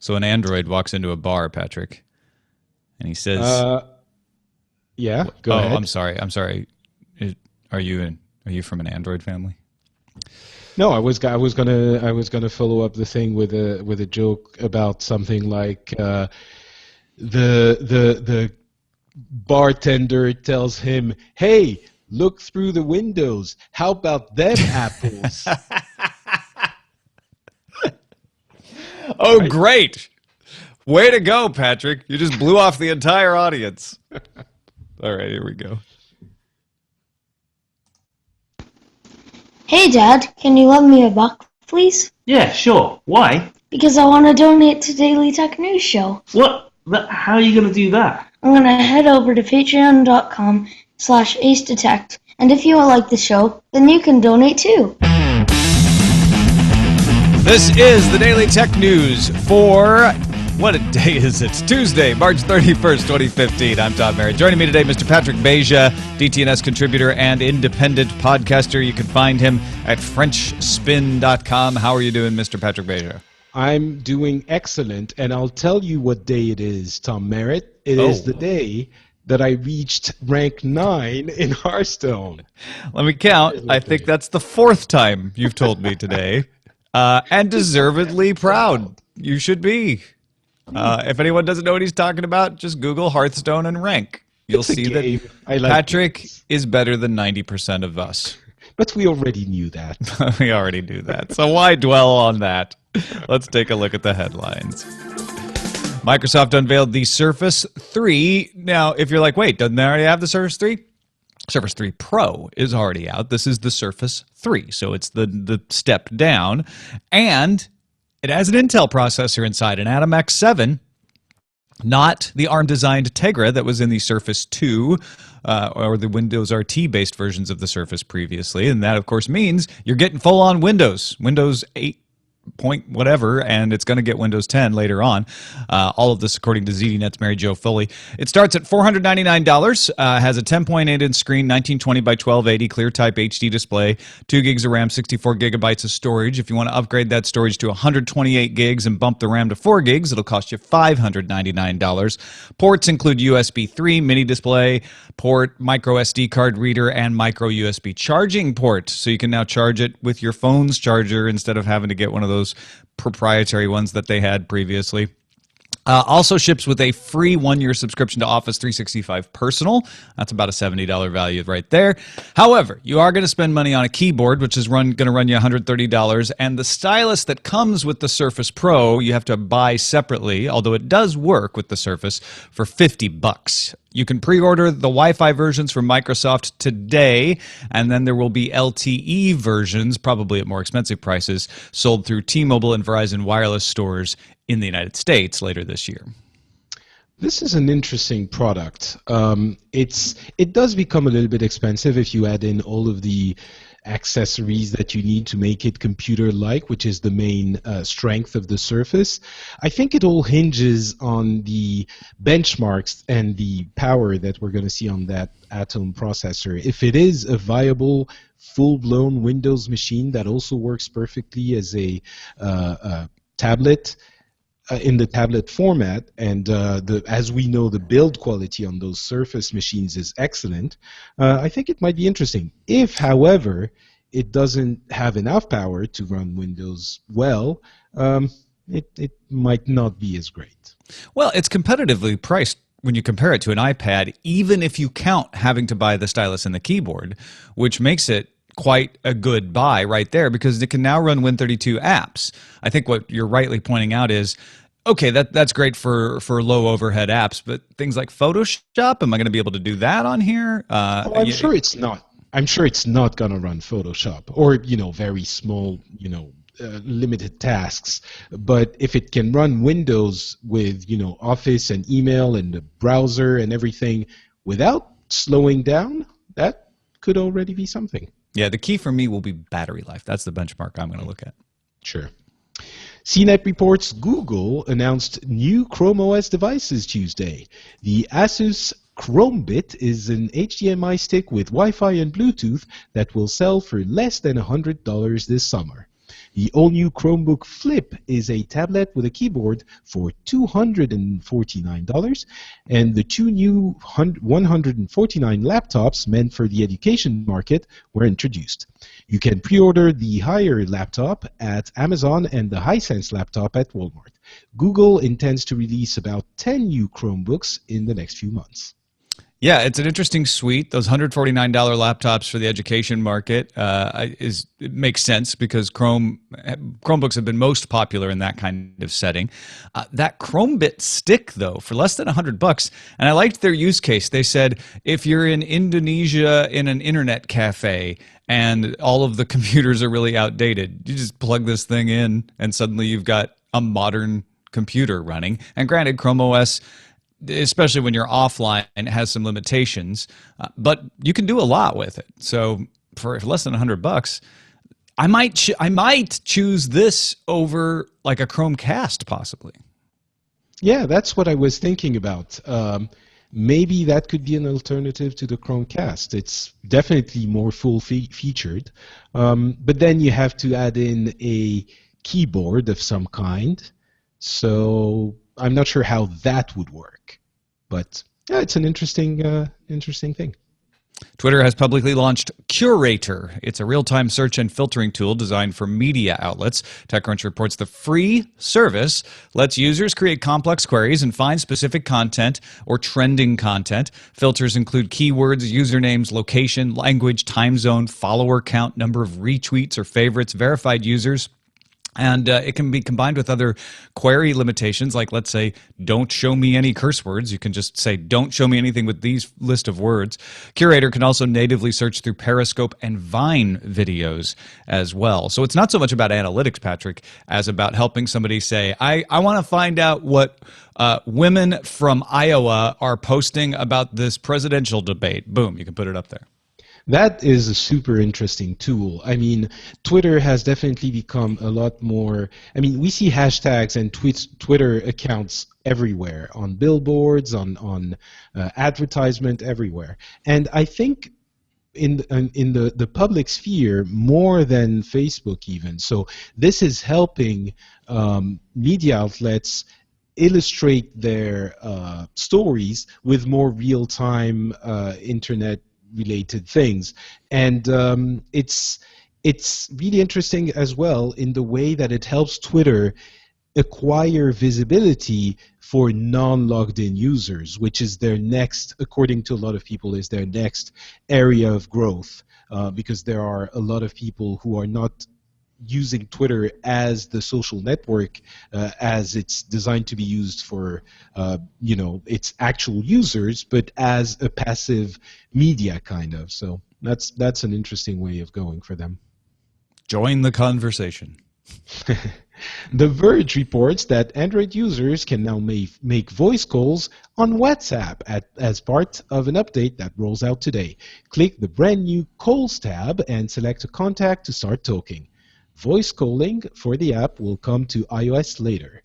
So an android walks into a bar, Patrick, and he says, Uh, yeah, go "Oh, I'm ahead. sorry. I'm sorry. Are you from an android family?" No, I was gonna follow up the thing with a joke about something like the bartender tells him, "Hey, look through the windows. How about them apples?" Oh, Right? great! Way to go, Patrick. You just blew off the entire audience. All right, here we go. Hey Dad, can you lend me $1, please? Yeah, sure. Why? Because I want to donate to Daily Tech News Show. What? How are you going to do that? I'm going to head over to patreon.com/acedetect, and if you like the show, then you can donate too. This is the Daily Tech News for, what day is it? It's Tuesday, March 31st, 2015. I'm Tom Merritt. Joining me today, Mr. Patrick Beja, DTNS contributor and independent podcaster. You can find him at FrenchSpin.com. How are you doing, Mr. Patrick Beja? I'm doing excellent, and I'll tell you what day it is, Tom Merritt. It is the day that I reached rank 9 in Hearthstone. Let me count. I think that's the 4th time you've told me today. And deservedly proud. You should be. If anyone doesn't know what he's talking about, just Google Hearthstone and rank. You'll see that Patrick is better than 90% of us. But we already knew that. We already knew that. So why dwell on that? Let's take a look at the headlines. Microsoft unveiled the Surface 3. Now, if you're like, wait, doesn't they already have the Surface 3? Surface 3 Pro is already out. This is the Surface 3, so it's the step down. And it has an Intel processor inside, an Atom X7, not the ARM-designed Tegra that was in the Surface 2 or the Windows RT-based versions of the Surface previously. And that, of course, means you're getting full-on Windows 8 point whatever, and it's going to get Windows 10 later on. All of this according to ZDNet's Mary Jo Foley. It starts at $499, has a 10.8-inch screen, 1920 by 1280, clear type HD display, 2 gigs of RAM, 64 gigabytes of storage. If you want to upgrade that storage to 128 gigs and bump the RAM to 4 gigs, it'll cost you $599. Ports include USB 3, mini display port, micro SD card reader, and micro USB charging port. So you can now charge it with your phone's charger instead of having to get one of those proprietary ones that they had previously. Also ships with a free 1-year subscription to Office 365 Personal. That's about a $70 value right there. However, you are going to spend money on a keyboard, which is going to run you $130, and the stylus that comes with the Surface Pro you have to buy separately, although it does work with the Surface, for $50. You can pre-order the Wi-Fi versions from Microsoft today, and then there will be LTE versions, probably at more expensive prices, sold through T-Mobile and Verizon wireless stores in the United States later this year. This is an interesting product. It does become a little bit expensive if you add in all of the accessories that you need to make it computer-like, which is the main strength of the Surface. I think it all hinges on the benchmarks and the power that we're going to see on that Atom processor. If it is a viable, full-blown Windows machine that also works perfectly as a tablet, in the tablet format, and as we know, the build quality on those Surface machines is excellent, I think it might be interesting. If, however, it doesn't have enough power to run Windows well, it might not be as great. Well, it's competitively priced when you compare it to an iPad, even if you count having to buy the stylus and the keyboard, which makes it quite a good buy right there, because it can now run Win32 apps. I think what you're rightly pointing out is, okay, that's great for low overhead apps, but things like Photoshop, am I going to be able to do that on here? I'm sure it's not. I'm sure it's not going to run Photoshop or very small limited tasks. But if it can run Windows with Office and email and the browser and everything without slowing down, that could already be something. Yeah, the key for me will be battery life. That's the benchmark I'm going to look at. Sure. CNET reports Google announced new Chrome OS devices Tuesday. The Asus Chromebit is an HDMI stick with Wi-Fi and Bluetooth that will sell for less than $100 this summer. The all-new Chromebook Flip is a tablet with a keyboard for $249, and the two new 149 laptops meant for the education market were introduced. You can pre-order the higher laptop at Amazon and the Hisense laptop at Walmart. Google intends to release about 10 new Chromebooks in the next few months. Yeah, it's an interesting suite. Those $149 laptops for the education market it makes sense because Chromebooks have been most popular in that kind of setting. That Chromebit stick, though, for less than $100, and I liked their use case. They said if you're in Indonesia in an internet cafe and all of the computers are really outdated, you just plug this thing in, and suddenly you've got a modern computer running. And granted, Chrome OS, especially when you're offline, it has some limitations, but you can do a lot with it. So for less than $100, I might choose this over like a Chromecast possibly. Yeah, that's what I was thinking about. Maybe that could be an alternative to the Chromecast. It's definitely more full-featured, but then you have to add in a keyboard of some kind. So I'm not sure how that would work, but yeah, it's an interesting thing. Twitter has publicly launched Curator. It's a real-time search and filtering tool designed for media outlets. TechCrunch reports the free service lets users create complex queries and find specific content or trending content. Filters include keywords, usernames, location, language, time zone, follower count, number of retweets or favorites, verified users. And it can be combined with other query limitations, like let's say, don't show me any curse words. You can just say, don't show me anything with these list of words. Curator can also natively search through Periscope and Vine videos as well. So it's not so much about analytics, Patrick, as about helping somebody say, I want to find out what women from Iowa are posting about this presidential debate. Boom, you can put it up there. That is a super interesting tool. I mean, Twitter has definitely become a lot more. I mean, we see hashtags and Twitter accounts everywhere, on billboards, on advertisement, everywhere. And I think in the public sphere more than Facebook even. So this is helping media outlets illustrate their stories with more real-time internet related things, and it's really interesting as well in the way that it helps Twitter acquire visibility for non-logged in users, which is their next, according to a lot of people, is their next area of growth, because there are a lot of people who are not using Twitter as the social network as it's designed to be used for its actual users, but as a passive media kind of. So that's an interesting way of going for them. Join the conversation. The Verge reports that Android users can now make voice calls on WhatsApp as part of an update that rolls out today. Click the brand new Calls tab and select a contact to start talking. Voice calling for the app will come to iOS later.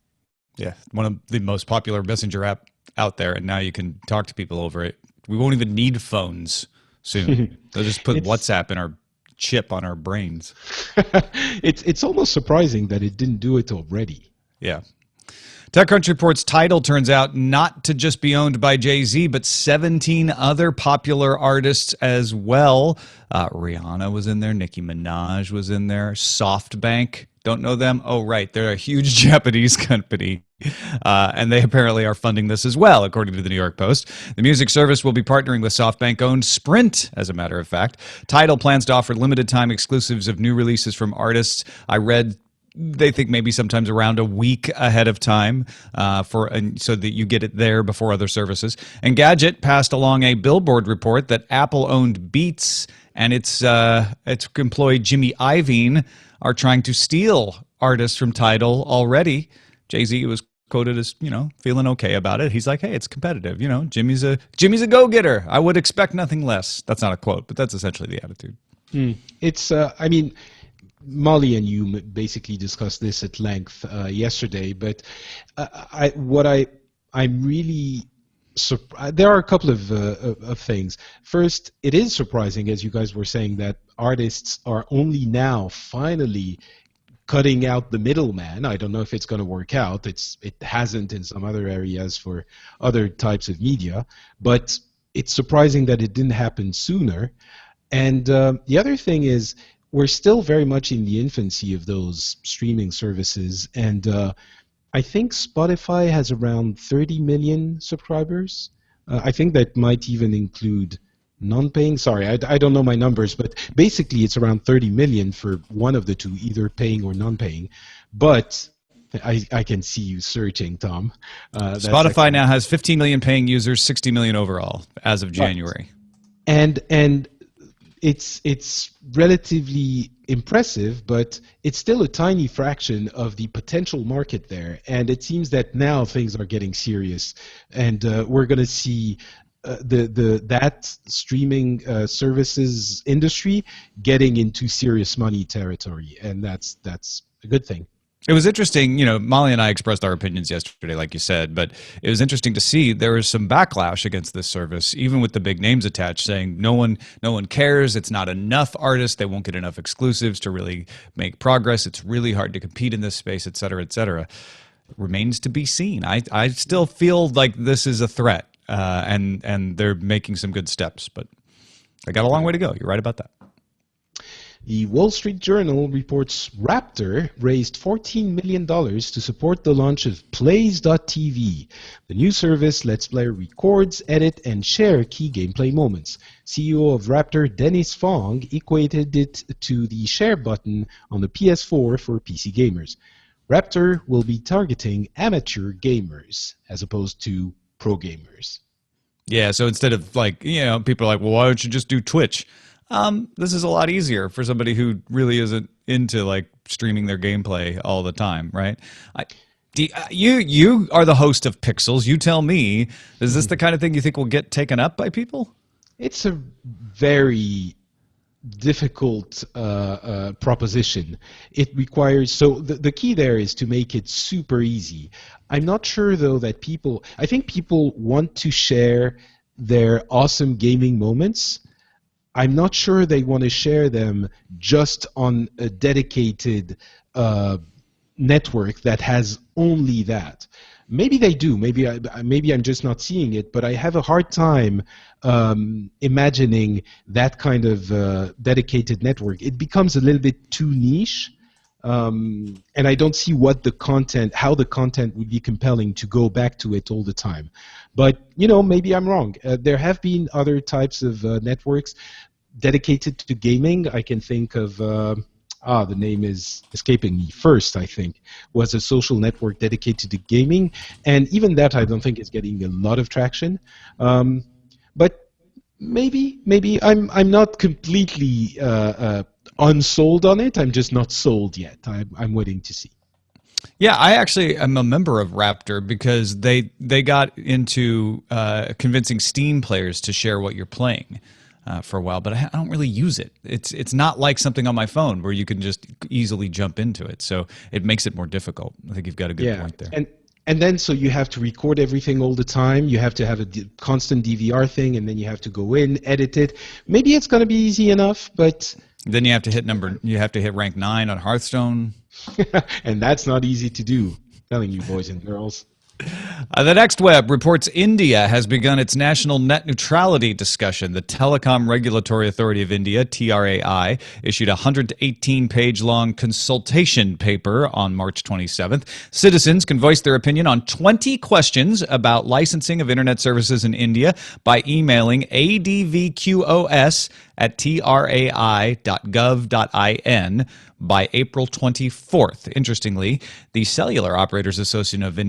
Yeah, one of the most popular messenger app out there, and now you can talk to people over it. We won't even need phones soon. They'll just put WhatsApp in our chip on our brains. It's almost surprising that it didn't do it already. Yeah. TechCrunch reports Tidal turns out not to just be owned by Jay-Z, but 17 other popular artists as well. Rihanna was in there. Nicki Minaj was in there. SoftBank. Don't know them? Oh, right. They're a huge Japanese company. And they apparently are funding this as well, according to the New York Post. The music service will be partnering with SoftBank-owned Sprint, as a matter of fact. Tidal plans to offer limited-time exclusives of new releases from artists. I read they think maybe sometimes around a week ahead of time so that you get it there before other services. And Gadget passed along a Billboard report that Apple-owned Beats and its employee Jimmy Iovine are trying to steal artists from Tidal already. Jay-Z was quoted as, feeling okay about it. He's like, hey, it's competitive. Jimmy's a go-getter. I would expect nothing less. That's not a quote, but that's essentially the attitude. It's, Molly and you basically discussed this at length yesterday, but I'm really there are a couple of things. First, it is surprising, as you guys were saying, that artists are only now finally cutting out the middleman. I don't know if it's going to work out. It hasn't in some other areas for other types of media, but it's surprising that it didn't happen sooner. And the other thing is, we're still very much in the infancy of those streaming services, and I think Spotify has around 30 million subscribers. I think that might even include non-paying. Sorry, I don't know my numbers, but basically it's around 30 million for one of the two, either paying or non-paying. But I can see you searching, Tom. Spotify now has 15 million paying users, 60 million overall as of January. Right. And it's relatively impressive, but it's still a tiny fraction of the potential market there. And it seems that now things are getting serious, and we're going to see that streaming services industry getting into serious money territory, and that's a good thing. It was interesting, you know, Molly and I expressed our opinions yesterday, like you said, but it was interesting to see there was some backlash against this service, even with the big names attached, saying no one cares, it's not enough artists, they won't get enough exclusives to really make progress, it's really hard to compete in this space, et cetera, et cetera. Remains to be seen. I still feel like this is a threat, and they're making some good steps, but they got a long way to go. You're right about that. The Wall Street Journal reports Raptor raised $14 million to support the launch of Plays.tv. The new service lets players record, edit, and share key gameplay moments. CEO of Raptor, Dennis Fong, equated it to the share button on the PS4 for PC gamers. Raptor will be targeting amateur gamers as opposed to pro gamers. Yeah, so instead of people are like, well, why don't you just do Twitch? This is a lot easier for somebody who really isn't into streaming their gameplay all the time, right? You are the host of Pixels. You tell me, is this the kind of thing you think will get taken up by people? It's a very difficult proposition. It requires, so the key there is to make it super easy. I'm not sure though that I think people want to share their awesome gaming moments. I'm not sure they want to share them just on a dedicated network that has only that. Maybe they do. Maybe I'm just not seeing it. But I have a hard time imagining that kind of dedicated network. It becomes a little bit too niche, and I don't see how the content would be compelling to go back to it all the time. But maybe I'm wrong. There have been other types of networks dedicated to gaming. I can think of the name is escaping me. First, I think, was a social network dedicated to gaming, and even that I don't think is getting a lot of traction. But maybe I'm not completely unsold on it. I'm just not sold yet. I'm waiting to see. Yeah, I actually am a member of Raptor because they got into convincing Steam players to share what you're playing for a while, but I don't really use it. It's not like something on my phone where you can just easily jump into it, so it makes it more difficult. I think you've got a good point there. And then so you have to record everything all the time. You have to have a constant DVR thing, and then you have to go in, edit it. Maybe it's going to be easy enough, but then you have to hit rank 9 on Hearthstone. And that's not easy to do. I'm telling you, boys and girls. The Next Web reports India has begun its national net neutrality discussion. The Telecom Regulatory Authority of India, TRAI, issued a 118-page-long consultation paper on March 27th. Citizens can voice their opinion on 20 questions about licensing of internet services in India by emailing advqos@trai.gov.in by April 24th. Interestingly, the Cellular Operators Association of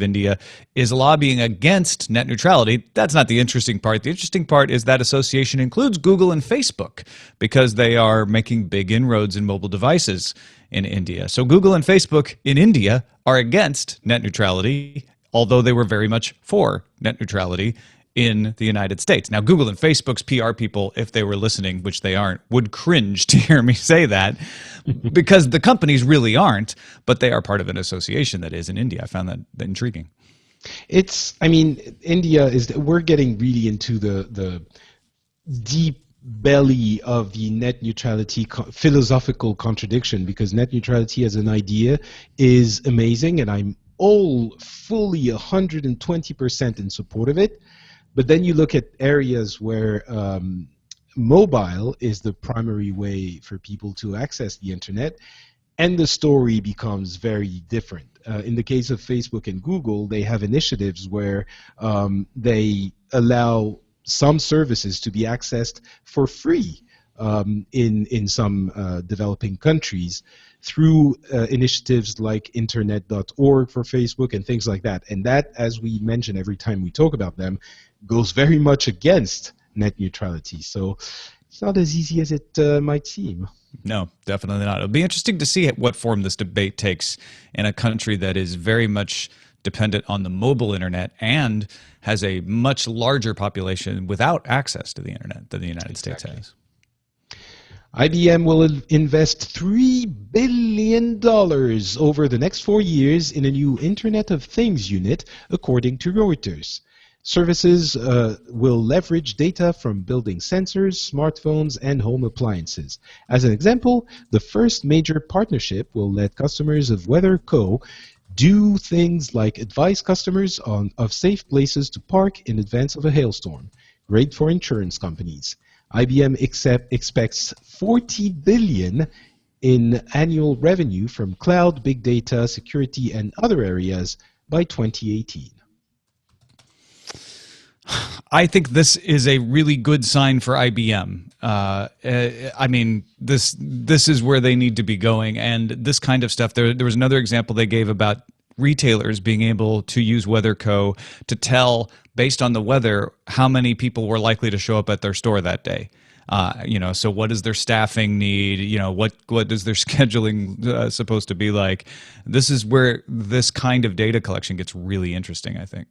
India is lobbying against net neutrality. That's not the interesting part. The interesting part is that association includes Google and Facebook because they are making big inroads in mobile devices in India. So Google and Facebook in India are against net neutrality, although they were very much for net neutrality in the United States. Now, Google and Facebook's PR people, if they were listening, which they aren't, would cringe to hear me say that because the companies really aren't, but they are part of an association that is in India. I found that intriguing. India we're getting really into the deep belly of the net neutrality philosophical contradiction, because net neutrality as an idea is amazing, and I'm all fully 120% in support of it. But then you look at areas where mobile is the primary way for people to access the internet, and the story becomes very different. In the case of Facebook and Google, they have initiatives where they allow some services to be accessed for free in some developing countries through initiatives like internet.org for Facebook and things like that. And that, as we mention every time we talk about them, goes very much against net neutrality. So it's not as easy as it might seem. No, definitely not. It'll be interesting to see what form this debate takes in a country that is very much dependent on the mobile internet and has a much larger population without access to the internet than the United States has. IBM will invest $3 billion over the next 4 years in a new Internet of Things unit, according to Reuters. Services will leverage data from building sensors, smartphones, and home appliances. As an example, the first major partnership will let customers of Weather Co. do things like advise customers of safe places to park in advance of a hailstorm. Great for insurance companies. IBM expects $40 billion in annual revenue from cloud, big data, security, and other areas by 2018. I think this is a really good sign for IBM. I mean, this is where they need to be going, and this kind of stuff. There was another example they gave about retailers being able to use WeatherCo to tell, based on the weather, how many people were likely to show up at their store that day. So what does their staffing need? What is their scheduling supposed to be like? This is where this kind of data collection gets really interesting, I think.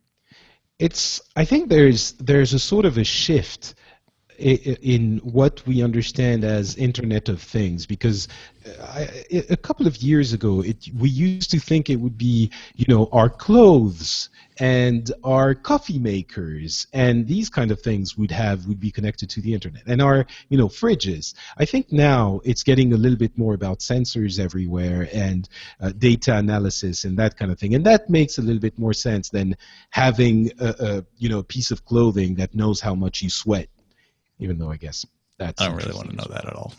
I think there's a sort of a shift in what we understand as Internet of Things, because a couple of years ago we used to think it would be our clothes and our coffee makers and these kind of things would be connected to the internet, and our fridges. I think now it's getting a little bit more about sensors everywhere and data analysis and that kind of thing, and that makes a little bit more sense than having a piece of clothing that knows how much you sweat. Even though I guess that's... I don't really want to know that at all.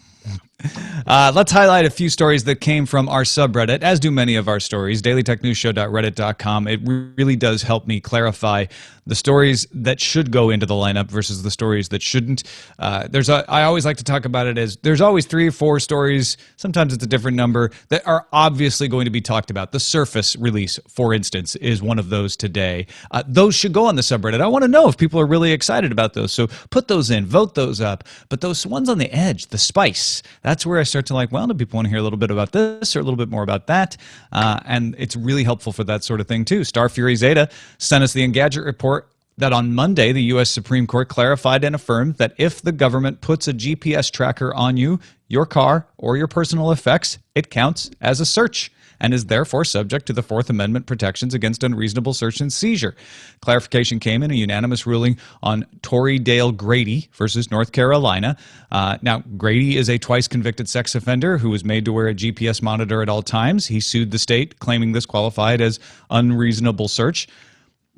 Let's highlight a few stories that came from our subreddit, as do many of our stories, dailytechnewsshow.reddit.com. It really does help me clarify the stories that should go into the lineup versus the stories that shouldn't. I always like to talk about it as there's always 3 or 4 stories, sometimes it's a different number, that are obviously going to be talked about. The Surface release, for instance, is one of those today. Those should go on the subreddit. I want to know if people are really excited about those, so put those in, vote those up. But those ones on the edge, the spice, that's where I start to like, well, do people want to hear a little bit about this or a little bit more about that? And it's really helpful for that sort of thing too. Starfuryzeta sent us the Engadget report that on Monday, the U.S. Supreme Court clarified and affirmed that if the government puts a GPS tracker on you, your car, or your personal effects, it counts as a search and is therefore subject to the Fourth Amendment protections against unreasonable search and seizure. Clarification came in a unanimous ruling on Tory Dale Grady versus North Carolina. Now, Grady is a twice-convicted sex offender who was made to wear a GPS monitor at all times. He sued the state, claiming this qualified as unreasonable search.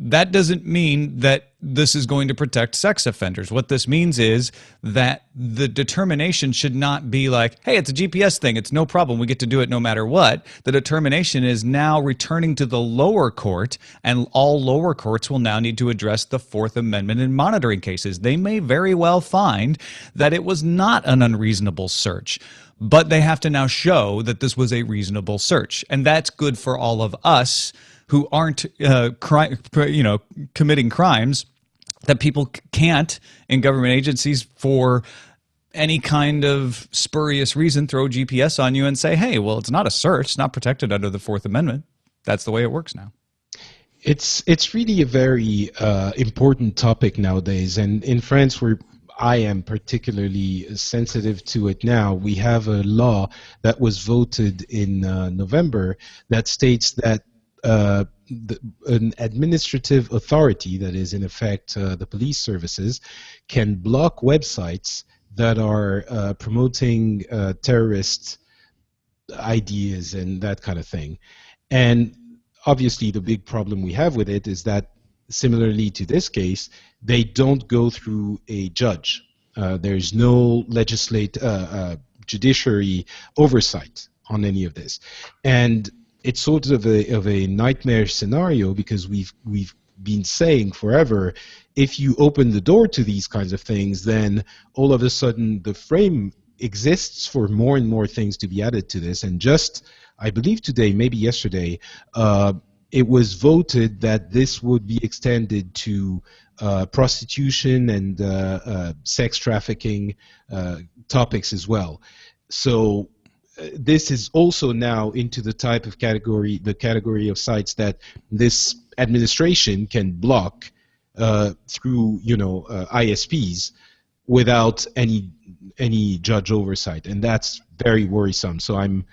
That doesn't mean that this is going to protect sex offenders. What this means is that the determination should not be like, hey, it's a GPS thing, it's no problem, we get to do it no matter what. The determination is now returning to the lower court, and all lower courts will now need to address the Fourth Amendment in monitoring cases. They may very well find that it was not an unreasonable search, but they have to now show that this was a reasonable search. And that's good for all of us who aren't committing crimes that people can't in government agencies for any kind of spurious reason throw GPS on you and say, hey, well, it's not a search, it's not protected under the Fourth Amendment. That's the way it works now. It's really a very important topic nowadays, and in France where I am particularly sensitive to it now, we have a law that was voted in November that states that an administrative authority, that is in effect the police services, can block websites that are promoting terrorist ideas and that kind of thing. And obviously, the big problem we have with it is that, similarly to this case, they don't go through a judge. There's no judiciary oversight on any of this, and it's sort of a nightmare scenario, because we've been saying forever, if you open the door to these kinds of things, then all of a sudden the frame exists for more and more things to be added to this. And just, I believe today, maybe yesterday, it was voted that this would be extended to prostitution and sex trafficking topics as well. So this is also now into the type of category, the category of sites that this administration can block through, ISPs without any judge oversight, and that's very worrisome. So I'm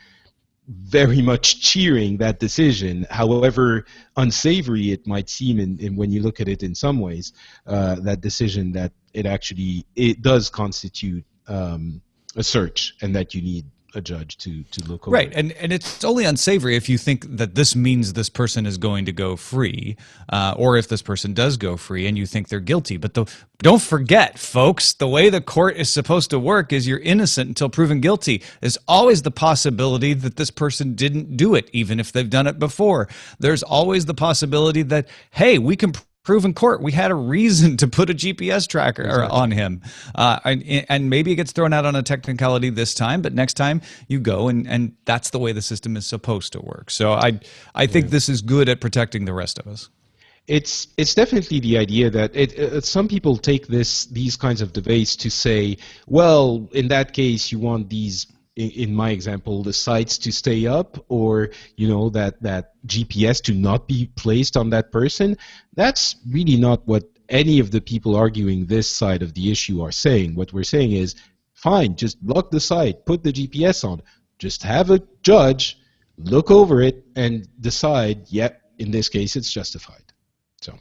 very much cheering that decision, however unsavory it might seem in when you look at it in some ways, that decision that it does constitute a search, and that you need a judge to look over. Right, and it's only unsavory if you think that this means this person is going to go free, or if this person does go free and you think they're guilty. But don't forget, folks, the way the court is supposed to work is you're innocent until proven guilty. There's always the possibility that this person didn't do it, even if they've done it before. There's always the possibility that, hey, we can prove in court we had a reason to put a GPS tracker on him, and maybe it gets thrown out on a technicality this time, but next time you go, and that's the way the system is supposed to work. So I think this is good at protecting the rest of us. It's definitely the idea that some people take these kinds of debates to say, well, in that case you want these, in my example, the sites to stay up, or that GPS to not be placed on that person. That's really not what any of the people arguing this side of the issue are saying. What we're saying is, fine, just block the site, put the GPS on, just have a judge look over it and decide, yep, in this case it's justified. So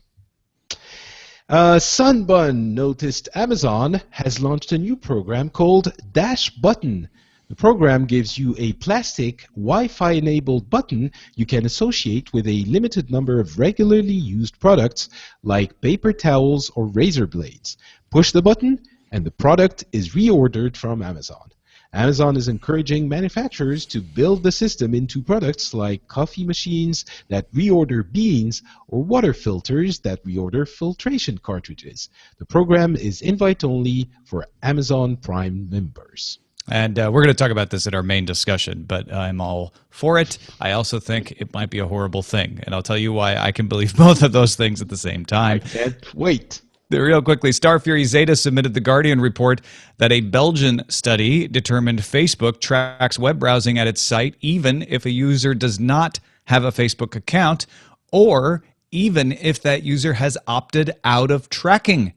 Sunbun noticed Amazon has launched a new program called Dash Button. The program gives you a plastic Wi-Fi enabled button you can associate with a limited number of regularly used products like paper towels or razor blades. Push the button and the product is reordered from Amazon. Amazon is encouraging manufacturers to build the system into products like coffee machines that reorder beans or water filters that reorder filtration cartridges. The program is invite only for Amazon Prime members. And we're going to talk about this in our main discussion, but I'm all for it. I also think it might be a horrible thing, and I'll tell you why I can believe both of those things at the same time. I can't wait. Real quickly, starfuryzeta submitted the Guardian report that a Belgian study determined Facebook tracks web browsing at its site even if a user does not have a Facebook account, or even if that user has opted out of tracking.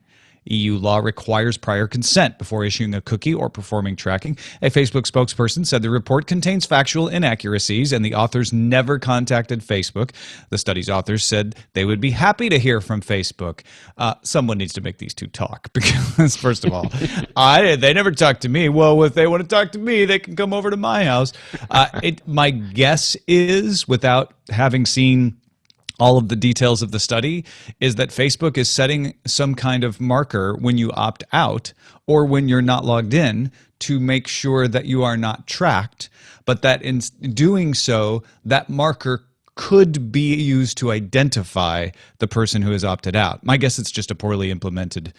EU law requires prior consent before issuing a cookie or performing tracking. A Facebook spokesperson said the report contains factual inaccuracies and the authors never contacted Facebook. The study's authors said they would be happy to hear from Facebook. Someone needs to make these two talk, because first of all, they never talked to me. Well, if they want to talk to me, they can come over to my house. My guess is, without having seen all of the details of the study, is that Facebook is setting some kind of marker when you opt out or when you're not logged in to make sure that you are not tracked, but that in doing so, that marker could be used to identify the person who has opted out. My guess it's just a poorly implemented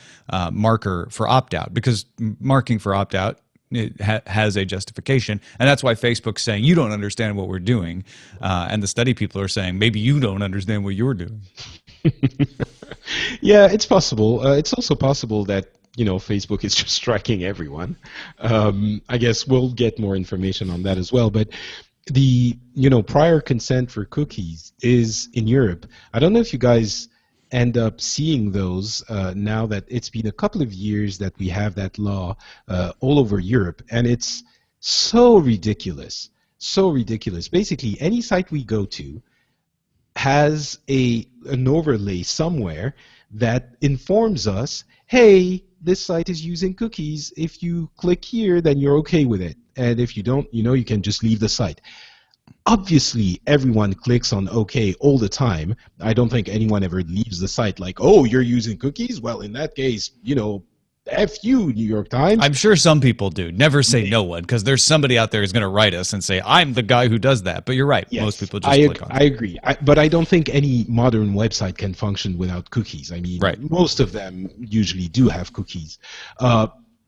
marker for opt-out, because marking for opt-out, it has a justification, and that's why Facebook's saying you don't understand what we're doing, and the study people are saying maybe you don't understand what you're doing. Yeah, it's possible. It's also possible that Facebook is just tracking everyone. I guess we'll get more information on that as well. But the prior consent for cookies is in Europe. I don't know if you guys end up seeing those now that it's been a couple of years that we have that law all over Europe, and it's so ridiculous. Basically, any site we go to has an overlay somewhere that informs us, hey, this site is using cookies. If you click here, then you're okay with it. And if you don't, you can just leave the site. Obviously, everyone clicks on OK all the time. I don't think anyone ever leaves the site like, oh, you're using cookies? Well, in that case, F you, New York Times. I'm sure some people do. Never say no one, because there's somebody out there who's going to write us and say, I'm the guy who does that. But you're right. Yes, most people just click on it. I agree. But I don't think any modern website can function without cookies. I mean, Right. most of them usually do have cookies.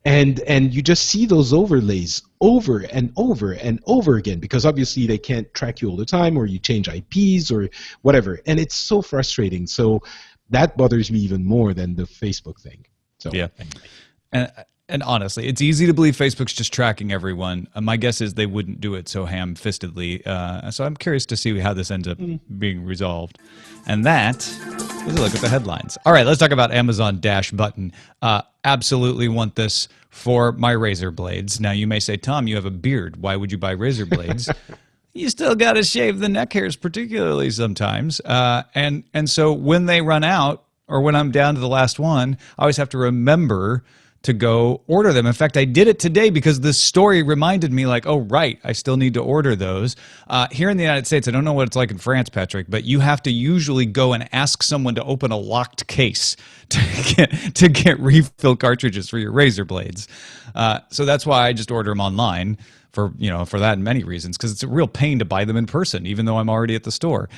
And you just see those overlays over and over and over again, because obviously they can't track you all the time, or you change IPs or whatever. And it's so frustrating. So that bothers me even more than the Facebook thing. So, Yeah. anyway. And honestly, it's easy to believe Facebook's just tracking everyone. My guess is they wouldn't do it so ham-fistedly. So I'm curious to see how this ends up being resolved. And that is a look at the headlines. All right, let's talk about Amazon Dash button. Absolutely want this for my razor blades. Now, you may say, Tom, you have a beard. Why would you buy razor blades? You still got to shave the neck hairs, particularly sometimes. And so when they run out, or when I'm down to the last one, I always have to remember to go order them. In fact, I did it today because this story reminded me, like, oh, right, I still need to order those. Here in the United States, I don't know what it's like in France, Patrick, but you have to usually go and ask someone to open a locked case to get refill cartridges for your razor blades. So that's why I just order them online for that and many reasons, because it's a real pain to buy them in person, even though I'm already at the store.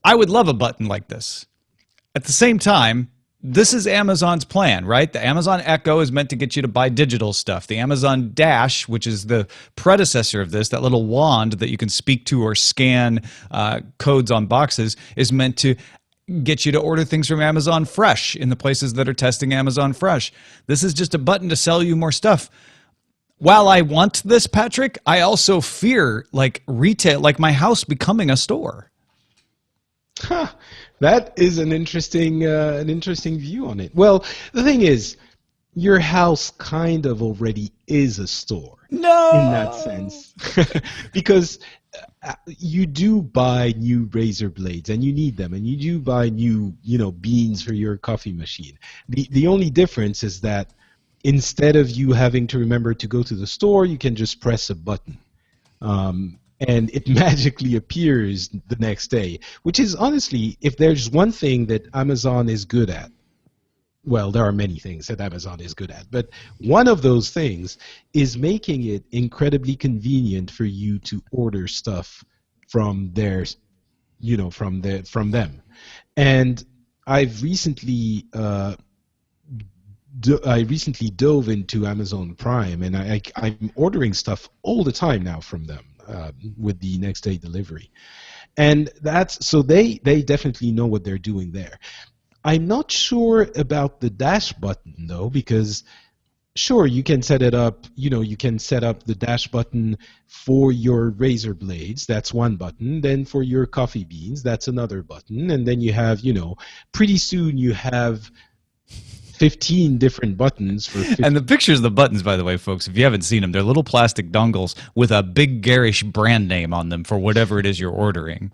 I would love a button like this. At the same time, this is Amazon's plan, right? The Amazon Echo is meant to get you to buy digital stuff. The Amazon Dash, which is the predecessor of this, that little wand that you can speak to or scan codes on boxes, is meant to get you to order things from Amazon Fresh in the places that are testing Amazon Fresh. This is just a button to sell you more stuff. While I want this, Patrick, I also fear retail, like my house becoming a store. Huh. That is an interesting view on it. Well, the thing is, your house kind of already is a store. No! In that sense. Because you do buy new razor blades, and you need them, and you do buy new, beans for your coffee machine. The only difference is that instead of you having to remember to go to the store, you can just press a button. And it magically appears the next day, which is honestly, if there's one thing that Amazon is good at, well, there are many things that Amazon is good at, but one of those things is making it incredibly convenient for you to order stuff from their, from them. And I've recently dove into Amazon Prime, and I'm ordering stuff all the time now from them. With the next day delivery, and so they definitely know what they're doing there. I'm not sure about the dash button though, because sure, you can set it up, you can set up the dash button for your razor blades, that's one button, then for your coffee beans, that's another button, and then you have, pretty soon you have 15 different buttons for 15. And the pictures of the buttons, by the way, folks, if you haven't seen them, they're little plastic dongles with a big garish brand name on them for whatever it is you're ordering.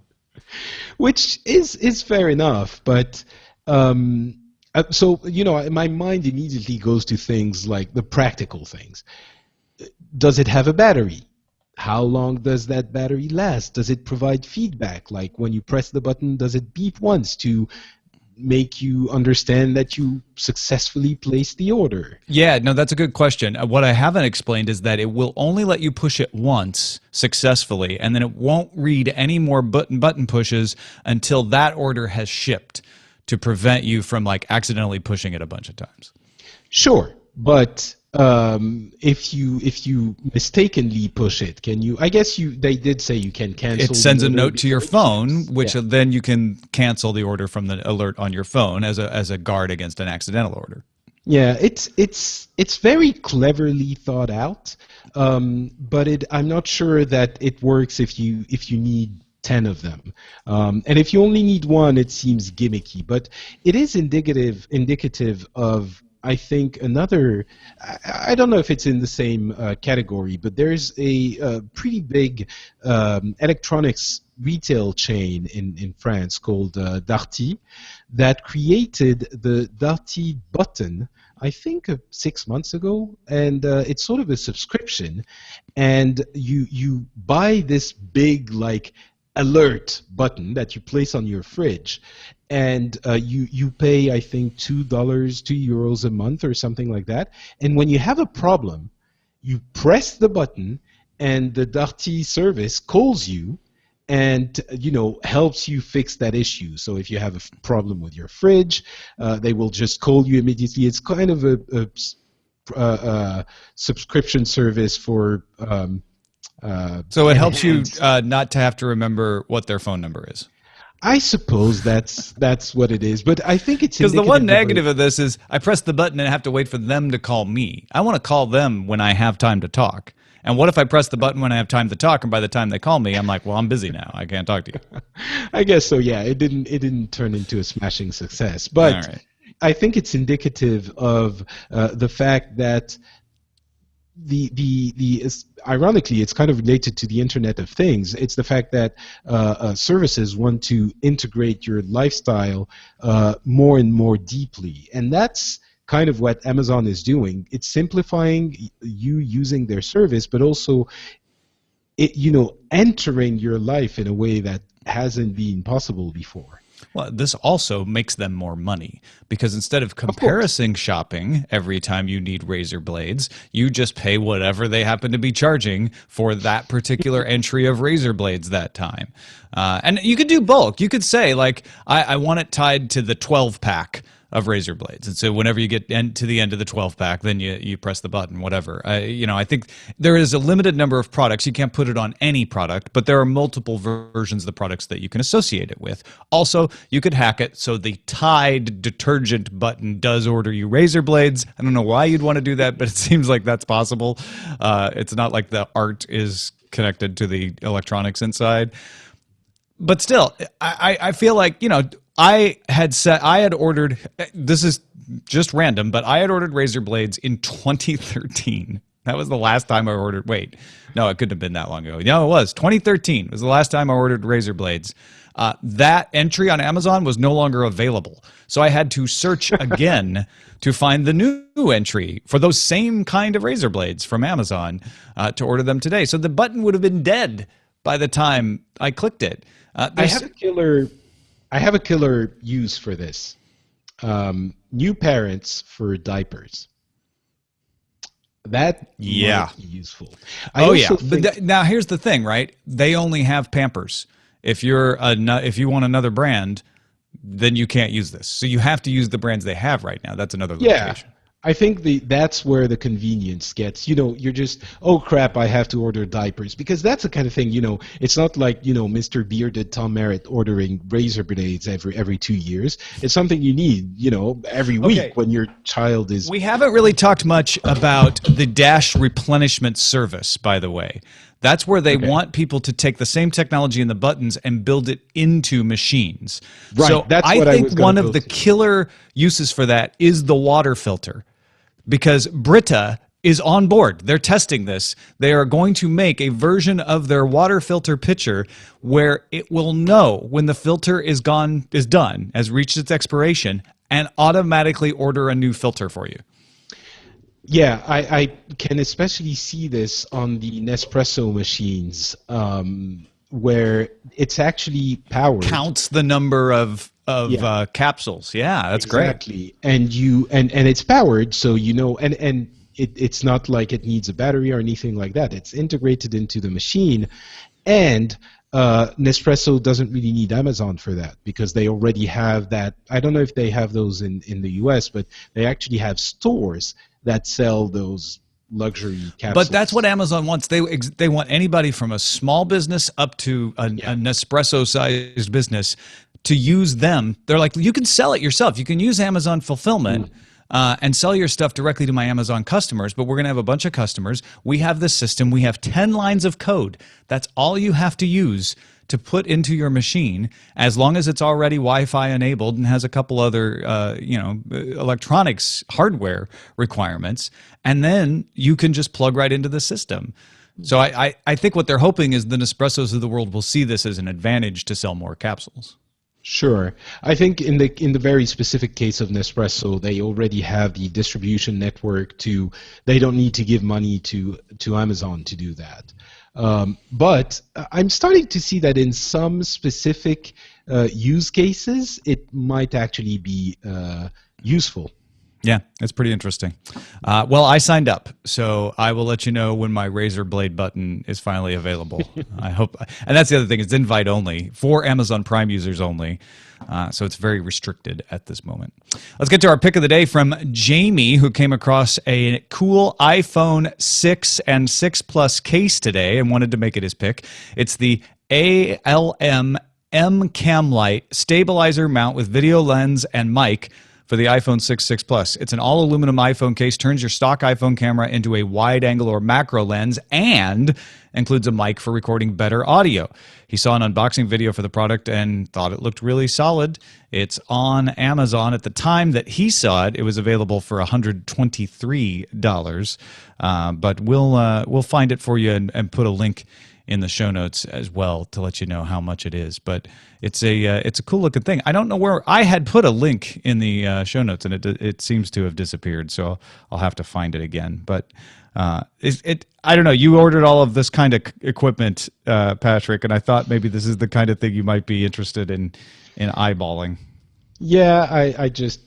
Which is fair enough, but so my mind immediately goes to things like the practical things. Does it have a battery? How long does that battery last? Does it provide feedback? Like when you press the button, does it beep once to make you understand that you successfully placed the order? Yeah, no, that's a good question. What I haven't explained is that it will only let you push it once successfully, and then it won't read any more button pushes until that order has shipped, to prevent you from accidentally pushing it a bunch of times. Sure, but if you mistakenly push it, can you? I guess they did say you can cancel. It sends a note to your before it phone, ships. which Yeah. then you can cancel the order from the alert on your phone as a guard against an accidental order. Yeah, it's very cleverly thought out, but I'm not sure that it works if you need 10 of them. And if you only need one, it seems gimmicky, but it is indicative of I think another, I don't know if it's in the same category, but there's a pretty big electronics retail chain in France called Darty that created the Darty button, I think 6 months ago, and it's sort of a subscription, and you buy this big like alert button that you place on your fridge, and you pay I think €2 a month or something like that, and when you have a problem, you press the button, and the Darty service calls you and helps you fix that issue. So if you have a problem with your fridge, they will just call you immediately. It's kind of a subscription service for So it helps you not to have to remember what their phone number is. I suppose that's what it is, but I think it's because the one indicative negative of this is I press the button and I have to wait for them to call me. I want to call them when I have time to talk. And what if I press the button when I have time to talk, and by the time they call me, I'm like, well, I'm busy now. I can't talk to you. I guess so. Yeah, it didn't turn into a smashing success, but right. I think it's indicative of the fact that ironically, it's kind of related to the Internet of Things. It's the fact that services want to integrate your lifestyle more and more deeply, and that's kind of what Amazon is doing. It's simplifying you using their service, but also entering your life in a way that hasn't been possible before. Well, this also makes them more money, because instead of comparison shopping every time you need razor blades, you just pay whatever they happen to be charging for that particular entry of razor blades that time. And you could do bulk. You could say, like, I want it tied to the 12-pack of razor blades, and so whenever you get to the end of the 12-pack, then you press the button, whatever. I think there is a limited number of products. You can't put it on any product, but there are multiple versions of the products that you can associate it with. Also, you could hack it so the Tide detergent button does order you razor blades. I don't know why you'd want to do that, but it seems like that's possible. It's not like the art is connected to the electronics inside. But still, I feel like, I had ordered, this is just random, but I had ordered razor blades in 2013. That was the last time I ordered. Wait, no, it couldn't have been that long ago. No, it was 2013. It was the last time I ordered razor blades. That entry on Amazon was no longer available. So I had to search again to find the new entry for those same kind of razor blades from Amazon to order them today. So the button would have been dead by the time I clicked it. I have a killer use for this. New parents for diapers. That might be useful. But now here's the thing, right? They only have Pampers. If you want another brand, then you can't use this. So you have to use the brands they have right now. That's another limitation. I think that's where the convenience gets. You're just, oh crap, I have to order diapers, because that's the kind of thing. It's not like Mr. Bearded Tom Merritt ordering razor blades every 2 years. It's something you need every week when your child is. We haven't really talked much about the Dash replenishment service, by the way. That's where they want people to take the same technology in the buttons and build it into machines. Right. So that's I what think one of the killer uses for that is the water filter, because Brita is on board. They're testing this. They are going to make a version of their water filter pitcher where it will know when the filter is done, has reached its expiration, and automatically order a new filter for you. Yeah, I can especially see this on the Nespresso machines, where it's actually powered. Counts the number of capsules. Yeah, that's great. Exactly, and it's powered, so and it's not like it needs a battery or anything like that. It's integrated into the machine, and Nespresso doesn't really need Amazon for that, because they already have that. I don't know if they have those in the US, but they actually have stores that sell those luxury capsules. But that's what Amazon wants. They want anybody from a small business up to a Nespresso-sized business to use them. They're like, you can sell it yourself. You can use Amazon fulfillment and sell your stuff directly to my Amazon customers, but we're going to have a bunch of customers. We have this system. We have 10 lines of code. That's all you have to use to put into your machine, as long as it's already Wi-Fi enabled and has a couple other, electronics hardware requirements, and then you can just plug right into the system. So I think what they're hoping is the Nespressos of the world will see this as an advantage to sell more capsules. Sure. I think in the very specific case of Nespresso, they already have the distribution network they don't need to give money to Amazon to do that. But I'm starting to see that in some specific use cases, it might actually be useful. Yeah, it's pretty interesting. Well, I signed up, so I will let you know when my razor blade button is finally available. I hope, and that's the other thing, it's invite only for Amazon Prime users only, so it's very restricted at this moment. Let's get to our pick of the day from Jamie, who came across a cool iPhone 6 and 6 Plus case today and wanted to make it his pick. It's the ALM Cam Light stabilizer mount with video lens and mic for the iPhone 6 Plus. It's an all-aluminum iPhone case, turns your stock iPhone camera into a wide-angle or macro lens, and includes a mic for recording better audio. He saw an unboxing video for the product and thought it looked really solid. It's on Amazon. At the time that he saw it, it was available for $123, but we'll find it for you and put a link in the show notes as well to let you know how much it is. But it's a cool looking thing. I don't know where I had put a link in the show notes, and it seems to have disappeared. So I'll have to find it again. But I don't know. You ordered all of this kind of equipment, Patrick, and I thought maybe this is the kind of thing you might be interested in eyeballing. Yeah, I just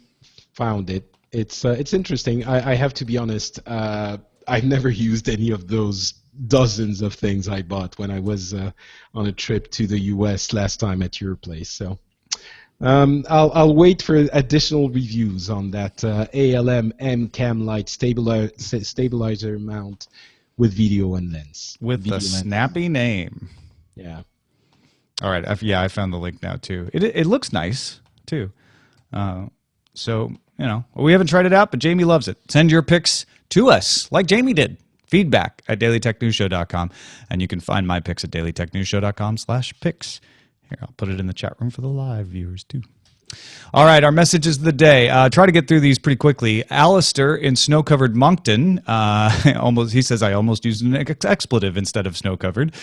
found it. It's interesting. I have to be honest. I've never used any of those dozens of things I bought when I was on a trip to the US last time at your place. So I'll wait for additional reviews on that ALM Cam Light stabilizer mount with video and lens. With the snappy name. Yeah. All right. I found the link now too. It looks nice too. So, we haven't tried it out, but Jamie loves it. Send your picks to us like Jamie did. Feedback@dailytechnewsshow.com. And you can find my picks at dailytechnewsshow.com/picks. Here, I'll put it in the chat room for the live viewers too. All right, our messages of the day. Try to get through these pretty quickly. Alistair in snow-covered Moncton, he says, I almost used an expletive instead of snow-covered,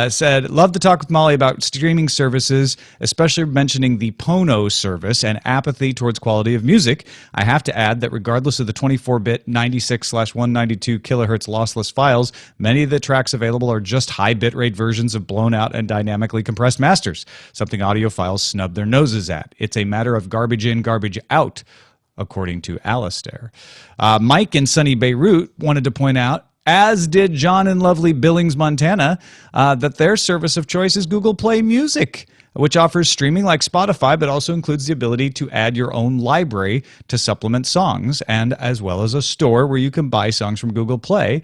said, love to talk with Molly about streaming services, especially mentioning the Pono service and apathy towards quality of music. I have to add that regardless of the 24-bit 96/192 kilohertz lossless files, many of the tracks available are just high bitrate versions of blown out and dynamically compressed masters, something audiophiles snub their noses at. It's a matter of garbage in, garbage out, according to Alistair. Mike in sunny Beirut wanted to point out, as did John in lovely Billings, Montana, that their service of choice is Google Play Music, which offers streaming like Spotify, but also includes the ability to add your own library to supplement songs, and as well as a store where you can buy songs from Google Play.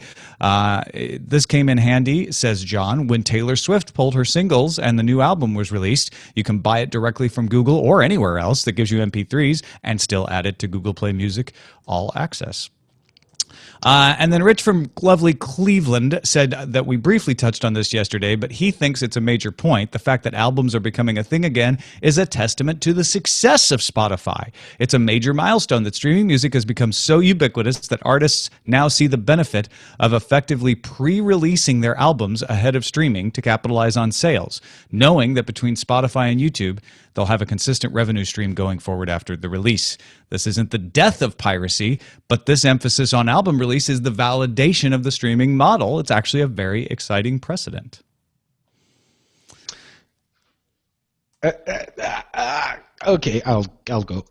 This came in handy, says John, when Taylor Swift pulled her singles and the new album was released. You can buy it directly from Google or anywhere else that gives you MP3s and still add it to Google Play Music All Access. And then Rich from lovely Cleveland said that we briefly touched on this yesterday, but he thinks it's a major point. The fact that albums are becoming a thing again is a testament to the success of Spotify. It's a major milestone that streaming music has become so ubiquitous that artists now see the benefit of effectively pre-releasing their albums ahead of streaming to capitalize on sales, knowing that between Spotify and YouTube, they'll have a consistent revenue stream going forward after the release. This isn't the death of piracy, but this emphasis on album release is the validation of the streaming model. It's actually a very exciting precedent. Okay, I'll go.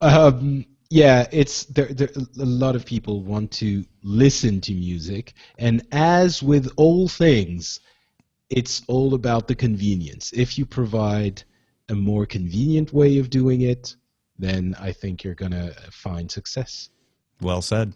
Yeah, it's there. A lot of people want to listen to music, and as with all things, it's all about the convenience. If you provide a more convenient way of doing it, then I think you're going to find success. Well said.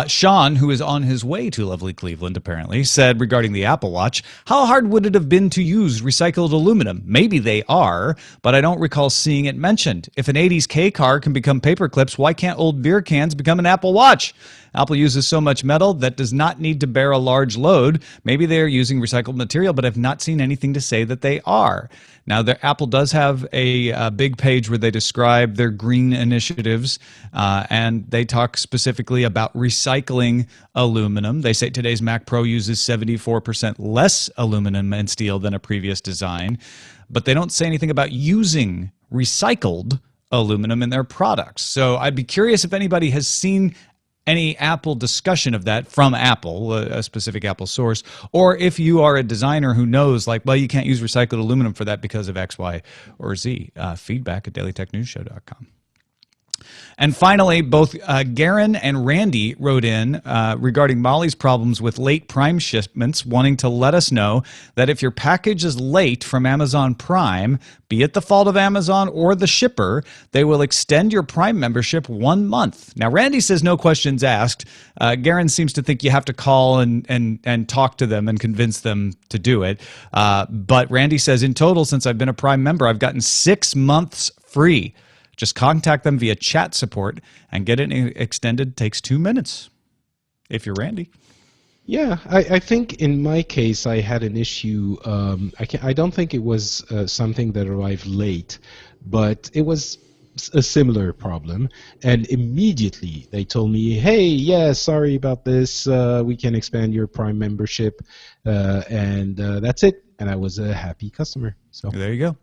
Sean, who is on his way to lovely Cleveland, apparently, said regarding the Apple Watch, how hard would it have been to use recycled aluminum? Maybe they are, but I don't recall seeing it mentioned. If an 80s K car can become paper clips, why can't old beer cans become an Apple Watch? Apple uses so much metal that does not need to bear a large load. Maybe they are using recycled material, but I've not seen anything to say that they are. Now, Apple does have a big page where they describe their green initiatives, and they talk specifically about recycling aluminum. They say today's Mac Pro uses 74% less aluminum and steel than a previous design, but they don't say anything about using recycled aluminum in their products. So I'd be curious if anybody has seen any Apple discussion of that from Apple, a specific Apple source, or if you are a designer who knows, like, well, you can't use recycled aluminum for that because of X, Y, or Z. Feedback at dailytechnewsshow.com. And finally, both Garen and Randy wrote in regarding Molly's problems with late Prime shipments, wanting to let us know that if your package is late from Amazon Prime, be it the fault of Amazon or the shipper, they will extend your Prime membership 1 month. Now, Randy says no questions asked. Garen seems to think you have to call and talk to them and convince them to do it. But Randy says, in total, since I've been a Prime member, I've gotten 6 months free. Just contact them via chat support and get it extended. Takes 2 minutes if you're Randy. Yeah, I think in my case I had an issue. I don't think it was something that arrived late, but it was a similar problem. And immediately they told me, hey, yeah, sorry about this. We can expand your Prime membership. And that's it. And I was a happy customer. So there you go.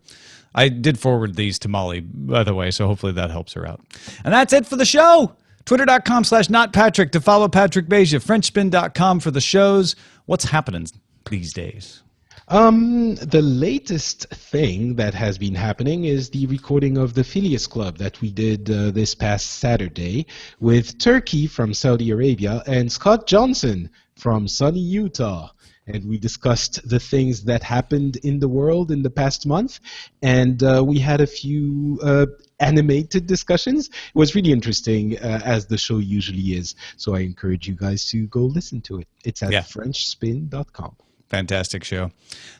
I did forward these to Molly, by the way, so hopefully that helps her out. And that's it for the show. Twitter.com/notpatrick to follow Patrick Beja. Frenchspin.com for the shows. What's happening these days? The latest thing that has been happening is the recording of the Phileas Club that we did this past Saturday with Turkey from Saudi Arabia and Scott Johnson from sunny Utah. And we discussed the things that happened in the world in the past month. And we had a few animated discussions. It was really interesting, as the show usually is. So I encourage you guys to go listen to it. It's at frenchspin.com. Fantastic show.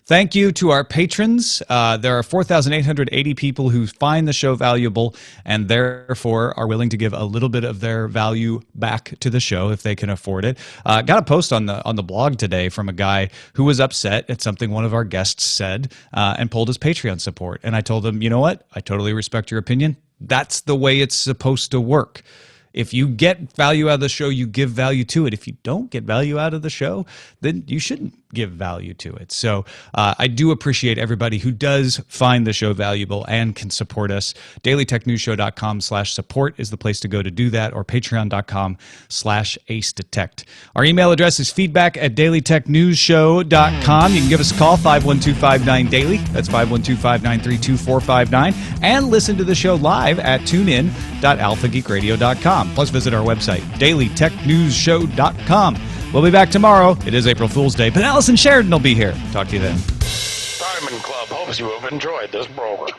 Thank you to our patrons. There are 4,880 people who find the show valuable and therefore are willing to give a little bit of their value back to the show if they can afford it. Got a post on the blog today from a guy who was upset at something one of our guests said and pulled his Patreon support. And I told him, you know what? I totally respect your opinion. That's the way it's supposed to work. If you get value out of the show, you give value to it. If you don't get value out of the show, then you shouldn't give value to it. So I do appreciate everybody who does find the show valuable and can support us. dailytechnewsshow.com/support is the place to go to do that, or patreon.com/acedetect. Our email address is feedback@dailytechnewsshow.com. You can give us a call, 512-59-DAILY. That's 512-593-2459. And listen to the show live at tunein.alphageekradio.com. Plus visit our website, dailytechnewsshow.com. We'll be back tomorrow. It is April Fool's Day, but Allison Sheridan will be here. Talk to you then. Diamond Club hopes you have enjoyed this program.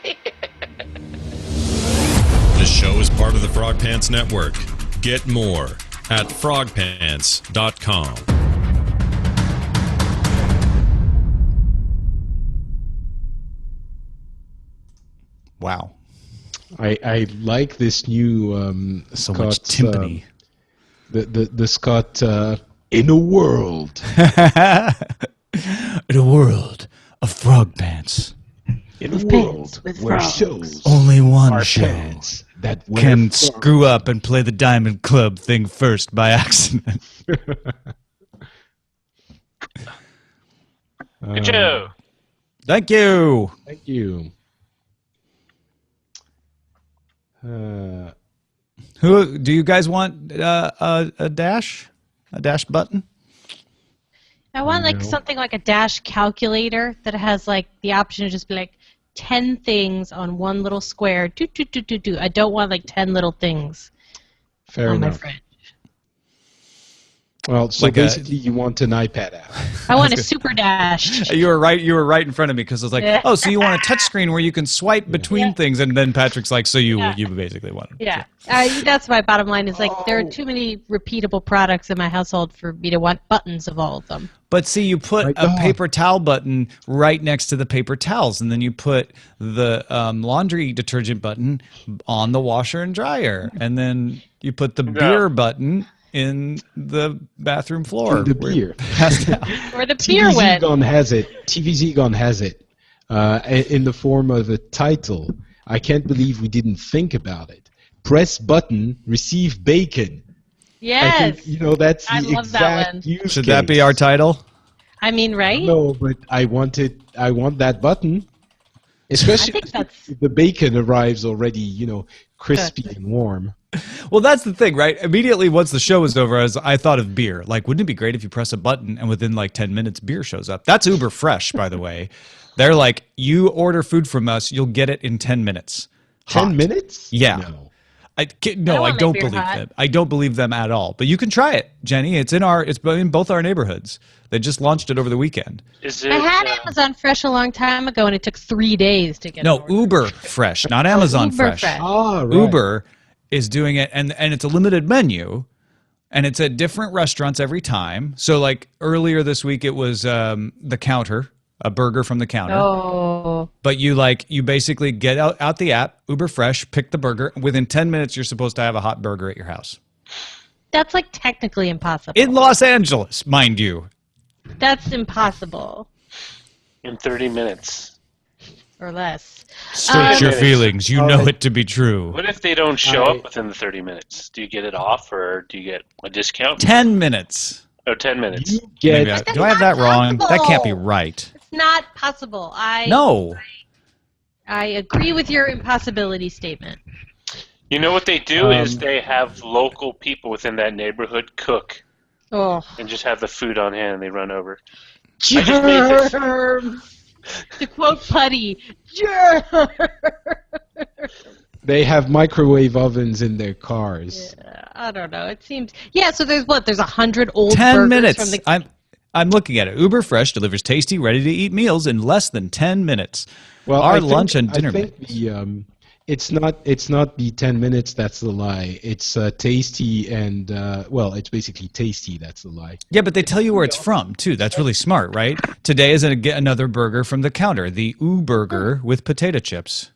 This show is part of the Frog Pants Network. Get more at frogpants.com. Wow. I like this new So Scott, much timpani. The Scott in a world. In a world of frog pants. In a With world pants, with where frogs. shows Only one are show pants that wear can frogs. screw up and play the Diamond Club thing first by accident. Good show. Thank you. Thank you. Who do you guys want a dash? A dash button? I want like something like a dash calculator that has like the option to just be like 10 things on one little square. Do. I don't want like 10 little things Fair on my enough. fridge. Well, so Like basically you want an iPad app. I want a super dash. You were right. You were right in front of me because I was like, Yeah. "Oh, so you want a touch screen where you can swipe between Yeah. things?" And then Patrick's like, "So you Yeah. basically want it." Yeah, that's my bottom line. Is like there are too many repeatable products in my household for me to want buttons of all of them. But see, you put My a God. paper towel button right next to the paper towels, and then you put the laundry detergent button on the washer and dryer, and then you put the beer button in the bathroom floor. The where beer. it passed out. Or the beer TVZ went. Gone has it. TVZ Gone has it. in the form of a title. I can't believe we didn't think about it. Press button, receive bacon. Yes. I think, that's the I love that exact one. use Should that be case. our title? I mean, right? No, but I want that button. Especially I think that's if the bacon arrives already, crispy and warm. Well, that's the thing, right? Immediately once the show was over, I thought of beer. Like, wouldn't it be great if you press a button and within like 10 minutes beer shows up? That's Uber Fresh, by the way. They're like, you order food from us, you'll get it in 10 minutes. 10 minutes? Yeah. No. I wanna don't make beer believe hot. them. I don't believe them at all. But you can try it, Jenny. It's in both our neighborhoods. They just launched it over the weekend. Is it? I had Amazon Fresh a long time ago, and it took 3 days to get. No, an order. Uber Fresh, not Amazon Uber Fresh. Fresh. Ah, right. Uber is doing it, and it's a limited menu, and it's at different restaurants every time. So, like earlier this week, it was the counter, a burger from the counter. Oh. But you basically get out the app, Uber Fresh, pick the burger. Within 10 minutes, you're supposed to have a hot burger at your house. That's like technically impossible. In Los Angeles, mind you. That's impossible. in 30 minutes? Or less. Search your minutes. feelings. You know it to be true. What if they don't show up within the 30 minutes? Do you get it off, or do you get a discount? 10 minutes. Oh, 10 minutes. You get Maybe do I have that wrong? That can't be right. It's not possible. No. I agree with your impossibility statement. You know what they do is they have local people within that neighborhood cook Oh. and just have the food on hand and they run over. I just made this. Germs. To quote Putty, germs. They have microwave ovens in their cars. I don't know. It seems so. There's 100 old 10 burgers minutes. from the. I'm looking at it. Uber Fresh delivers tasty, ready-to-eat meals in less than 10 minutes. Well, Our I think- lunch and dinner I think menus. it's not the 10 minutes that's the lie. It's tasty and it's basically tasty. That's the lie. Yeah, but they tell you where it's from, too. That's really smart, right? Today is another burger from the counter, the burger with potato chips.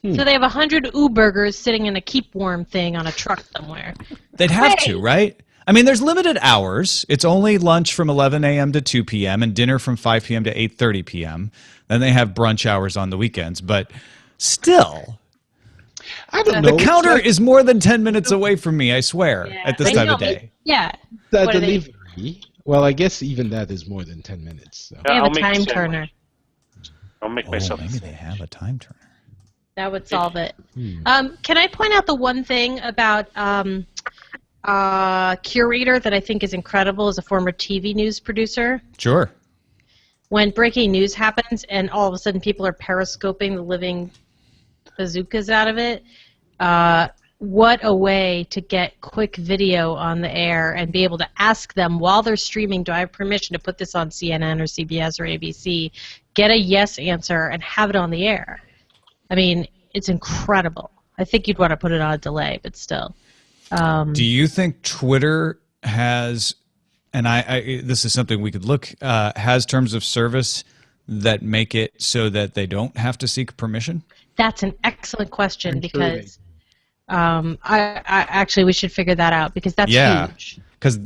So they have 100 burgers sitting in a keep warm thing on a truck somewhere. They'd have to, right? I mean, there's limited hours. It's only lunch from 11 a.m. to 2 p.m. and dinner from 5 p.m. to 8:30 p.m. Then they have brunch hours on the weekends. But still, I don't know. the counter is more than 10 minutes away from me, I swear, at this I time know, of day. Yeah. That What are they- delivery. Well, I guess even that is more than 10 minutes. So. They have I'll a make time the same turner. one. I'll make Oh, myself. maybe they have a time turner. That would solve it. Can I point out the one thing about Curator that I think is incredible as a former TV news producer? Sure. When breaking news happens and all of a sudden people are periscoping the living bazookas out of it, what a way to get quick video on the air and be able to ask them while they're streaming, do I have permission to put this on CNN or CBS or ABC, get a yes answer, and have it on the air. I mean, it's incredible. I think you'd want to put it on a delay, but still. Do you think Twitter has, and I this is something we could look, has terms of service that make it so that they don't have to seek permission? That's an excellent question I'm sure because I actually we should figure that out because that's huge. Because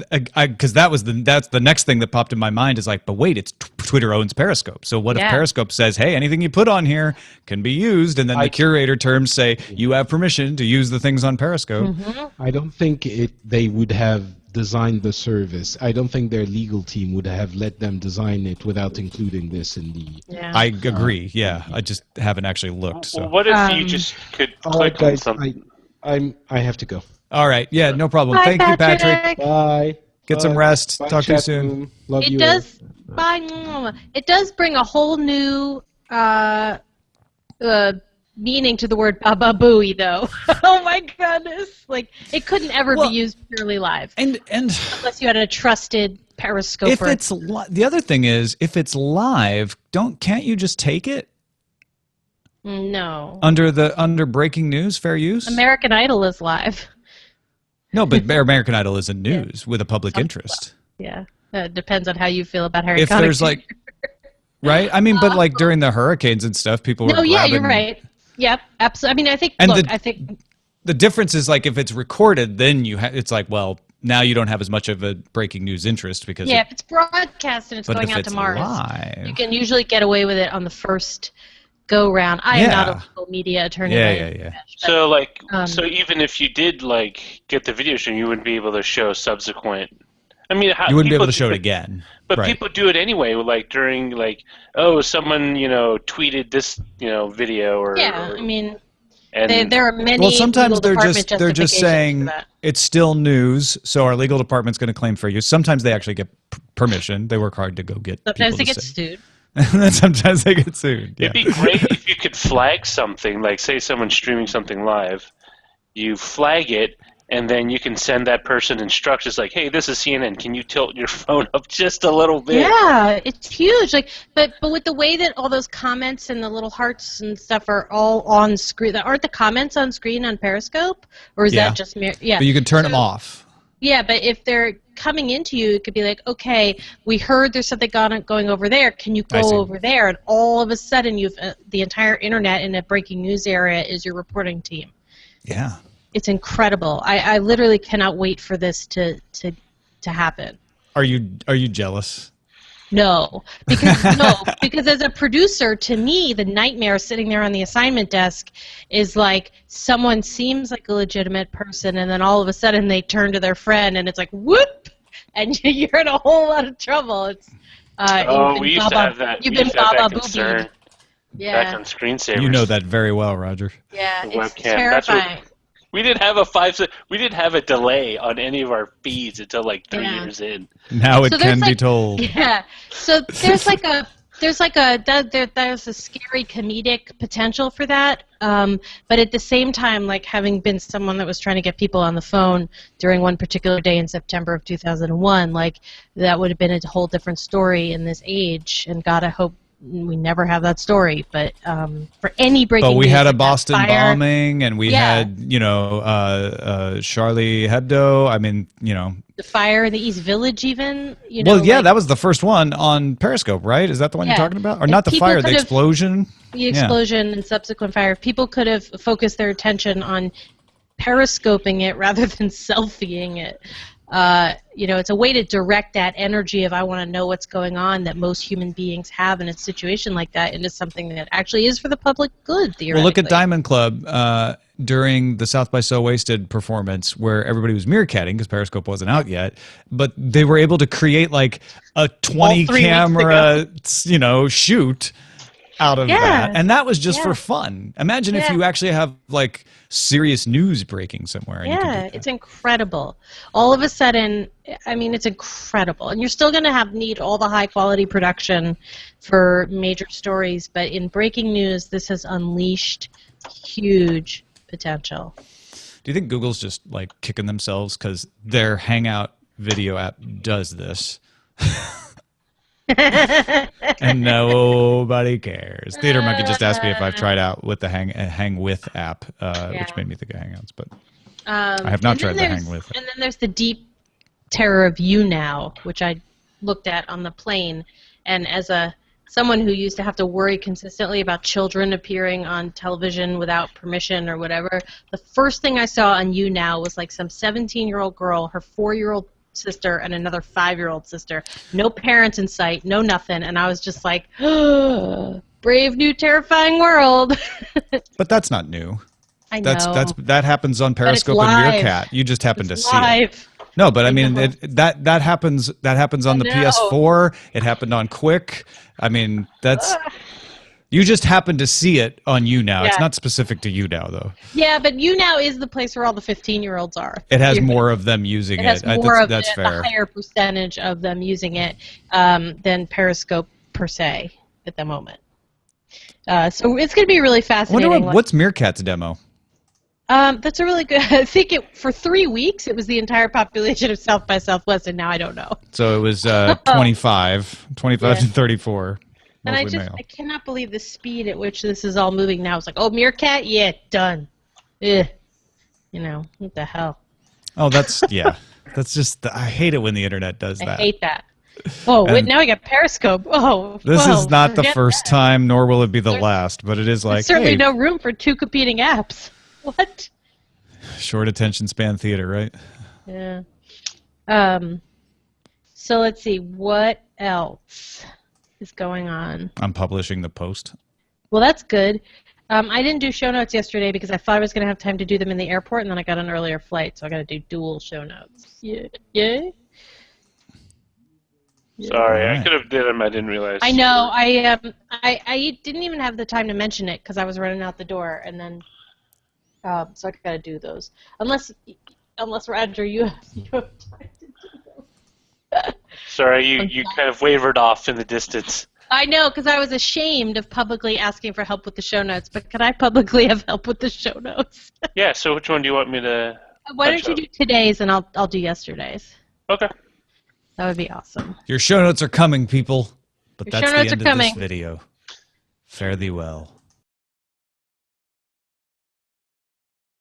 that's the next thing that popped in my mind is like, but wait, it's Twitter owns Periscope. So what if Yeah. Periscope says, hey, anything you put on here can be used, and then the curator terms say you have permission to use the things on Periscope. I don't think they would have designed the service. I don't think their legal team would have let them design it without including this in the. Yeah. I agree. Yeah, I just haven't actually looked. So Well, what if you just could All right, click on guys. something? I have to go. all right, yeah, no problem. Bye, Thank you, Patrick. Bye. Get some rest. Bye, Talk to you chat soon. room. Love It you. does. It does bring a whole new meaning to the word Baba Booey, though. Oh my goodness! Like it couldn't ever Well, be used purely live And unless you had a trusted periscoper. if it's the other thing is, if it's live, can't you just take it no. under breaking news, fair use? American Idol is live. No, but American Idol isn't news with a public interest. Yeah, it depends on how you feel about Harry If Connick there's Jr. like, right? I mean, but like during the hurricanes and stuff, people were. No, yeah, you're grabbing- right. Yep, absolutely. I mean, I think. And look, the- I think. The difference is like if it's recorded, then it's like, well, now you don't have as much of a breaking news interest because if it's broadcast and it's but going if out it's to Mars, live, you can usually get away with it on the first go round. I am not a legal media attorney. So so even if you did get the video show, you wouldn't be able to show subsequent. I mean, you wouldn't be able to show it again. But people do it anyway, during someone tweeted this video or I mean. And there are many. Well, sometimes they're they're just saying it's still news, so our legal department's going to claim for you. Sometimes they actually get permission. They work hard to go get. Sometimes they get sued. And then sometimes they get sued. Yeah. It'd be great if you could flag something, say someone's streaming something live, you flag it, and then you can send that person instructions hey, this is CNN. Can you tilt your phone up just a little bit? Yeah, it's huge. But with the way that all those comments and the little hearts and stuff are all on screen, aren't the comments on screen on Periscope, or is that just mere? Yeah, but you can turn them off. Yeah, but if they're coming into you, it could be okay, we heard there's something going over there. Can you go over there? And all of a sudden, you've the entire internet in a breaking news area is your reporting team. Yeah. It's incredible. I literally cannot wait for this to happen. Are you jealous? No, because as a producer, to me, the nightmare sitting there on the assignment desk is someone seems like a legitimate person, and then all of a sudden they turn to their friend, and it's whoop, and you're in a whole lot of trouble. It's we used to have that. You've been Baba concern. Yeah. Back on screensavers. You know that very well, Roger. Yeah, the it's webcam. terrifying. We didn't have a delay on any of our feeds until 3 years in. Now it can be told. Yeah. So there's there's a scary comedic potential for that. But at the same time, having been someone that was trying to get people on the phone during one particular day in September of 2001, that would have been a whole different story in this age. And God, I hope we never have that story, but for any breaking news, but we had a Boston bombing, and we had Charlie Hebdo. I mean, the fire in the East Village, even. That was the first one on Periscope, right? Is that the one you're talking about, or not the fire, the explosion? The explosion and subsequent fire. People could have focused their attention on periscoping it rather than selfieing it. It's a way to direct that energy of I want to know what's going on that most human beings have in a situation like that into something that actually is for the public good, theoretically. Well, look at Diamond Club during the South by So Wasted performance where everybody was meerkatting because Periscope wasn't out yet, but they were able to create a 20-camera, shoot out of that, and that was just for fun. Imagine if you actually have serious news breaking somewhere. And you can do that. It's incredible. All of a sudden, it's incredible, and you're still going to need all the high quality production for major stories. But in breaking news, this has unleashed huge potential. Do you think Google's just kicking themselves because their Hangout video app does this? And nobody cares. Theater Monkey just asked me if I've tried out with the Hang With app, which made me think of Hangouts, but I have not tried the Hang With. And then there's the deep terror of YouNow, which I looked at on the plane, and as someone who used to have to worry consistently about children appearing on television without permission or whatever, the first thing I saw on YouNow was some 17-year-old girl, her 4-year-old sister, and another 5-year-old sister. No parents in sight, no nothing, and I was just brave new terrifying world. But that's not new. I know. That happens on Periscope and Meerkat. You just happen to see it. No, but that happens on the PS4. It happened on Quick. You just happen to see it on YouNow. Yeah. It's not specific to YouNow, though. Yeah, but YouNow is the place where all the 15-year-olds are. It has more of them using it. That's fair. A higher percentage of them using it than Periscope per se at the moment. So it's going to be really fascinating. What's Meerkat's demo? That's a really good. I think for 3 weeks it was the entire population of South by Southwest, and now I don't know. So it was 25 to 34. And I cannot believe the speed at which this is all moving now. It's Meerkat, yeah, done. Ugh. What the hell? Oh, that's just. I hate it when the internet does that. I hate that. Oh, wait, now we got Periscope. Oh, this is not the first time, nor will it be the last. But it is there's certainly no room for two competing apps. What? Short attention span theater, right? Yeah. So let's see, what else is going on? I'm publishing the post. Well, that's good. I didn't do show notes yesterday because I thought I was going to have time to do them in the airport, and then I got an earlier flight, so I got to do dual show notes. Yeah. Sorry, Alright. I could have did them. I didn't realize. I know. I didn't even have the time to mention it because I was running out the door, and then so I got to do those. Unless Roger, you have time to do those. Sorry, you kind of wavered off in the distance. I know, because I was ashamed of publicly asking for help with the show notes, but could I publicly have help with the show notes? Yeah. So which one do you want me to? Why don't punch you up? do today's and I'll do yesterday's. Okay. That would be awesome. Your show notes are coming, people. But Your that's show the notes end are of this coming. video. Fare thee well.